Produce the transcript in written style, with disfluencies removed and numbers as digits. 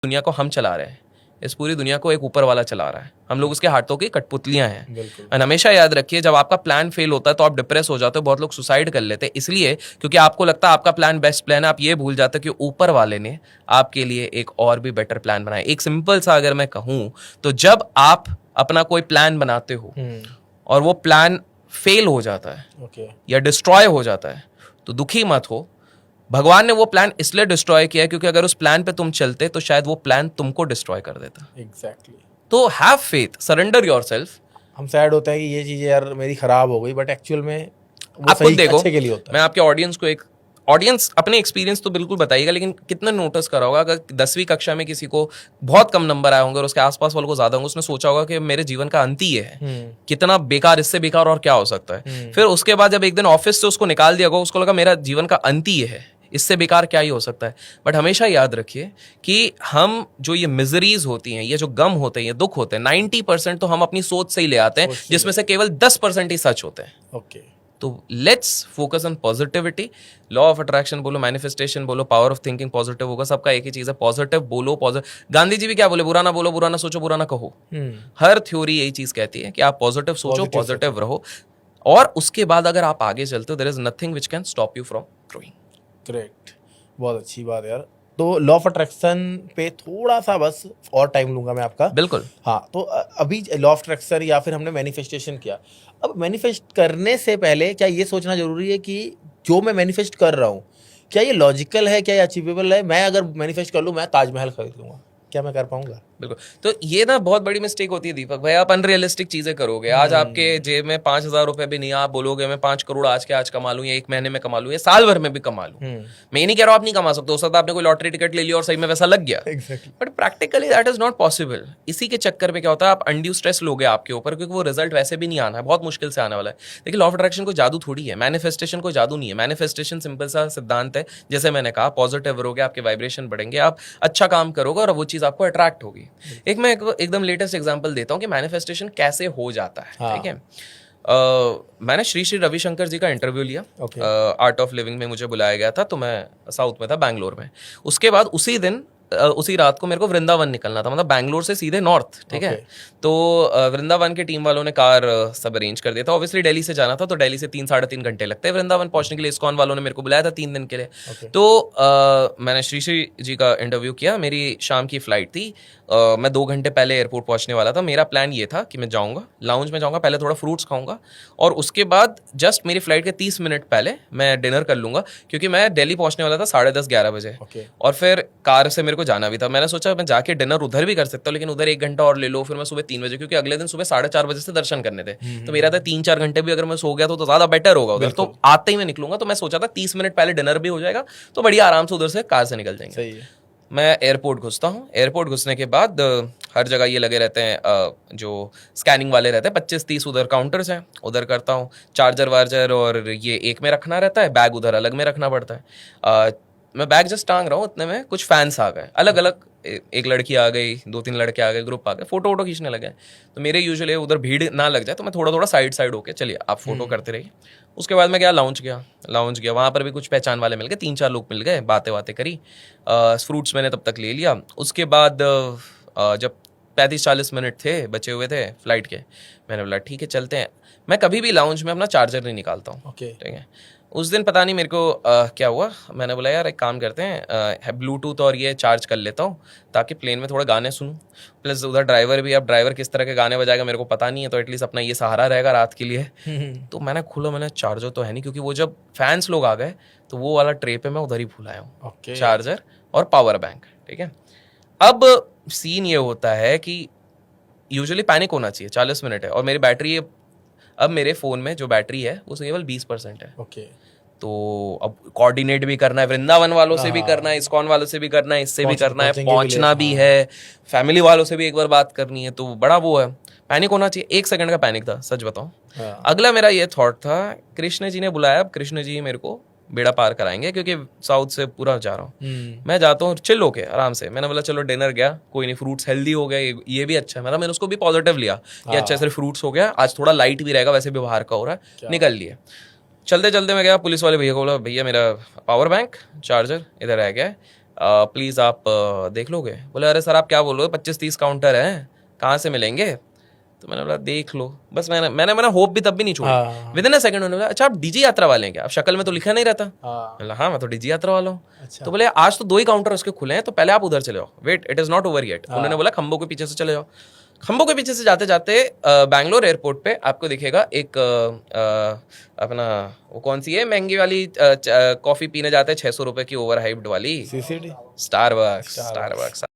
दुनिया को हम चला रहे हैं, इस पूरी दुनिया को एक ऊपर वाला चला रहा है, हम लोग उसके हाथों की कठपुतलियां हैं। और हमेशा याद रखिए, जब आपका प्लान फेल होता है तो आप डिप्रेस हो जाते हो, बहुत लोग सुसाइड कर लेते हैं, इसलिए क्योंकि आपको लगता है आपका प्लान बेस्ट प्लान है, आप ये भूल जाते हो कि ऊपर वाले ने आपके लिए एक और भी बेटर प्लान बनाया। एक सिंपल सा अगर मैं कहूं तो जब आप अपना कोई प्लान बनाते हो और वो प्लान फेल हो जाता है या डिस्ट्रॉय हो जाता है तो दुखी मत हो, भगवान ने वो प्लान इसलिए डिस्ट्रॉय किया है क्योंकि अगर उस प्लान पे तुम चलते तो शायद वो प्लान तुमको डिस्ट्रॉय कर देता। एग्जैक्टली। तो हैव फेथ, सरेंडर योरसेल्फ। हम सैड होते हैं कि ये चीजें यार मेरी खराब हो गई, बट एक्चुअल में वो आप खुद सही देखो, अच्छे के लिए होता है। मैं आपके ऑडियंस को ऑडियंस अपने एक्सपीरियंस तो बिल्कुल बताइएगा, लेकिन कितना नोटिस करा होगा अगर 10वीं कक्षा में किसी को बहुत कम नंबर आए होंगे और उसके आसपास वालों को ज्यादा होंगे, उसने सोचा होगा कि मेरे जीवन का अंत ही ये है, कितना बेकार, इससे बेकार और क्या हो सकता है। फिर उसके बाद जब एक दिन ऑफिस से उसको निकाल दिया होगा, उसको लगा मेरा जीवन का अंत ही ये है, इससे बेकार क्या ही हो सकता है। बट हमेशा याद रखिए कि हम जो ये मिजरीज होती हैं, ये जो गम होते हैं, ये दुख होते हैं, 90% तो हम अपनी सोच से ही ले आते हैं, जिसमें से केवल 10% ही सच होते हैं। ओके, तो let's focus on positivity. Law of attraction बोलो, मैनिफेस्टेशन बोलो, पावर ऑफ थिंकिंग पॉजिटिव होगा, सबका एक ही चीज है, पॉजिटिव बोलो। गांधी जी भी क्या बोले, बुरा ना बोलो, बुरा ना सोचो, बुरा ना कहो। हर थ्योरी यही चीज कहती है कि आप पॉजिटिव सोचो, पॉजिटिव रहो, और उसके बाद अगर आप आगे चलते हो, there is nothing which can stop you from growing. Correct, बहुत अच्छी बात है यार। तो लॉ ऑफ अट्रैक्शन पे थोड़ा सा बस और टाइम लूंगा मैं आपका। बिल्कुल। हाँ, तो अभी लॉ ऑफ अट्रैक्शन या फिर हमने मैनिफेस्टेशन किया, अब मैनिफेस्ट करने से पहले क्या ये सोचना जरूरी है कि जो मैं मैनिफेस्ट कर रहा हूँ क्या ये लॉजिकल है, क्या ये अचीवेबल है? मैं अगर मैनिफेस्ट कर लूँ मैं ताजमहल खरीद लूंगा, क्या मैं कर पाऊंगा? बिल्कुल। तो ये ना बहुत बड़ी मिस्टेक होती है दीपक भाई, आप अनरियलिस्टिक चीजें करोगे। आज आपके जेब में 5,000 रुपए भी नहीं, आप बोलोगे मैं 5 करोड़ आज के आज कमा लूं, या 1 महीने में कमा लूं, या साल भर में भी कमा लूं। मैं ये नहीं कह रहा हूं आप नहीं कमा सकते, हो सकता है आपने कोई लॉटरी टिकट ले लिया और सही में वैसा लग गया, but practically that is not possible. इसी के चक्कर में क्या होता है, आप अनड्यू स्ट्रेस लोगे आपके ऊपर, क्योंकि वो रिजल्ट वैसे भी नहीं आना है, बहुत मुश्किल से आने वाला है। लेकिन लॉ ऑफ अट्रैक्शन कोई जादू थोड़ी है, मैनिफेस्टेशन कोई जादू नहीं है। मैनिफेस्टेशन सिंपल सा सिद्धांत है, जैसे मैंने कहा, पॉजिटिव रहोगे, आपके वाइब्रेशन बढ़ेंगे, आप अच्छा काम करोगे और वो चीज आपको अट्रैक्ट होगी। एक मैं एकदम लेटेस्ट एग्जांपल देता हूं कि मैनिफेस्टेशन कैसे हो जाता है। ठीक है, मैंने श्री श्री रविशंकर जी का इंटरव्यू लिया, आर्ट ऑफ लिविंग में मुझे बुलाया गया था, तो मैं साउथ में था, बैंगलोर में। उसके बाद उसी दिन उसी रात को मेरे को वृंदावन निकलना था, मतलब बैंगलोर से सीधे नॉर्थ। ठीक है, तो वृंदावन के टीम वालों ने कार सब अरेंज कर दिया था। ऑब्वियसली दिल्ली से जाना था, तो दिल्ली से 3-3.5 घंटे लगते हैं वृंदावन पहुंचने के लिए। इस्कॉन वालों ने मेरे को बुलाया था 3 दिन के लिए। तो मैंने श्री श्री जी का इंटरव्यू किया, मेरी शाम की फ्लाइट थी, मैं 2 घंटे पहले एयरपोर्ट पहुंचने वाला था। मेरा प्लान ये था कि मैं जाऊंगा, लाउंज में जाऊंगा, पहले थोड़ा फ्रूट्स खाऊंगा, और उसके बाद जस्ट मेरी फ्लाइट के 30 मिनट पहले मैं डिनर कर लूंगा, क्योंकि मैं दिल्ली पहुंचने वाला था 10:30-11 बजे। और फिर कार से मेरे को जाना भी था। मैंने सोचा मैं जाके डिनर उधर भी कर सकता हूँ, लेकिन उधर 1 घंटा और ले लो, फिर मैं सुबह 3 बजे, क्योंकि अगले दिन सुबह 4:30 बजे से दर्शन करने थे। तो मेरा था 3-4 घंटे भी अगर मैं सो गया तो ज्यादा बेटर होगा उधर, तो आते ही मैं निकलूंगा। तो मैं सोचा था 30 मिनट पहले डिनर भी हो जाएगा, तो बढ़िया आराम से उधर से कार से निकल जाएंगे। मैं एयरपोर्ट घुसता हूँ। एयरपोर्ट घुसने के बाद हर जगह ये लगे रहते हैं, जो स्कैनिंग वाले रहते हैं, 25-30 उधर काउंटर्स हैं, उधर करता हूँ। चार्जर वार्जर और ये एक में रखना रहता है, बैग उधर अलग में रखना पड़ता है। मैं बैग जस्ट टांग रहा हूँ, उतने में कुछ फैंस आ गए, अलग अलग, एक लड़की आ गई, 2-3 लड़के आ गए, ग्रुप आ गए, फोटो वोटो खींचने लगे। तो मेरे यूजुअली उधर भीड़ ना लग जाए, तो मैं थोड़ा थोड़ा साइड होके, चलिए आप फोटो करते रहिए। उसके बाद मैं गया लाउंज गया, वहाँ पर भी कुछ पहचान वाले मिल गए, 3-4 लोग मिल गए, बातें करी, फ्रूट्स मैंने तब तक ले लिया। उसके बाद जब 35-40 मिनट थे बचे हुए थे फ्लाइट के, मैंने बोला ठीक है चलते हैं। मैं कभी भी लाउंज में अपना चार्जर नहीं निकालता हूँ। ठीक है, उस दिन पता नहीं मेरे को क्या हुआ, मैंने बोला यार एक काम करते हैं, ब्लूटूथ और ये चार्ज कर लेता हूँ, ताकि प्लेन में थोड़ा गाने सुनूं, प्लस उधर ड्राइवर भी, अब ड्राइवर किस तरह के गाने बजाएगा मेरे को पता नहीं है, तो एटलीस्ट अपना ये सहारा रहेगा रात के लिए। तो मैंने खोला, मैंने चार्जर तो है नहीं, क्योंकि वो जब फैंस लोग आ गए तो वो वाला ट्रे पे मैं उधर ही भूल आया हूँ, चार्जर और पावर बैंक। ठीक है, अब सीन ये होता है कि यूजुअली पैनिक होना चाहिए, 40 मिनट है और मेरी बैटरी, अब मेरे फोन में जो बैटरी है वो केवल 20% है। तो अब कोऑर्डिनेट भी करना है, वृंदावन वालों से भी करना है, इस्कॉन वालों से भी करना है, इससे भी करना है, पहुंचना भी है, फैमिली वालों से भी एक बार बात करनी है, तो बड़ा वो है, पैनिक होना चाहिए। 1 सेकंड का पैनिक था, सच बताऊं। अगला मेरा ये थॉट था, कृष्ण जी ने बुलाया, अब कृष्ण जी मेरे को बेड़ा पार कराएंगे, क्योंकि साउथ से पूरा जा रहा हूँ। मैं जाता हूँ चिल होके आराम से। मैंने बोला चलो डिनर गया, कोई नहीं, फ्रूट्स हेल्दी हो गए, ये भी अच्छा है, मतलब मैंने उसको भी पॉजिटिव लिया कि अच्छा सिर्फ फ्रूट्स हो गया, आज थोड़ा लाइट भी रहेगा, वैसे भी बाहर का हो रहा है, निकल लिए। चलते चलते मैं गया, पुलिस वाले भैया को बोला भैया मेरा पावर बैंक चार्जर इधर रह गया है, प्लीज़ आप देख लोगे? बोले अरे सर आप क्या बोल रहे हो, 25-30 काउंटर हैं, कहाँ से मिलेंगे? तो मैंने बोला देख लो। बस मैंने होप भी तब भी नहीं छोड़ी। विद इन अ सेकंड उन्होंने बोला अच्छा आप डीजी यात्रा वाले हैं क्या? अब शक्ल में तो लिखा नहीं रहता। बोला हाँ मैं तो डीजी यात्रा वाला हूँ। अच्छा। तो बोले आज तो 2 ही काउंटर उसके खुले हैं, तो पहले आप उधर चले जाओ, wait it is not over yet. उन्होंने बोला खंबों के पीछे से चले जाओ। खंबों के पीछे से जाते जाते बैंगलोर एयरपोर्ट पे आपको दिखेगा एक अपना वो कौन सी है महंगी वाली कॉफी पीने जाते हैं 600 रुपए की ओवर हाइप्ड वाली, सीसीडी स्टारबक्स।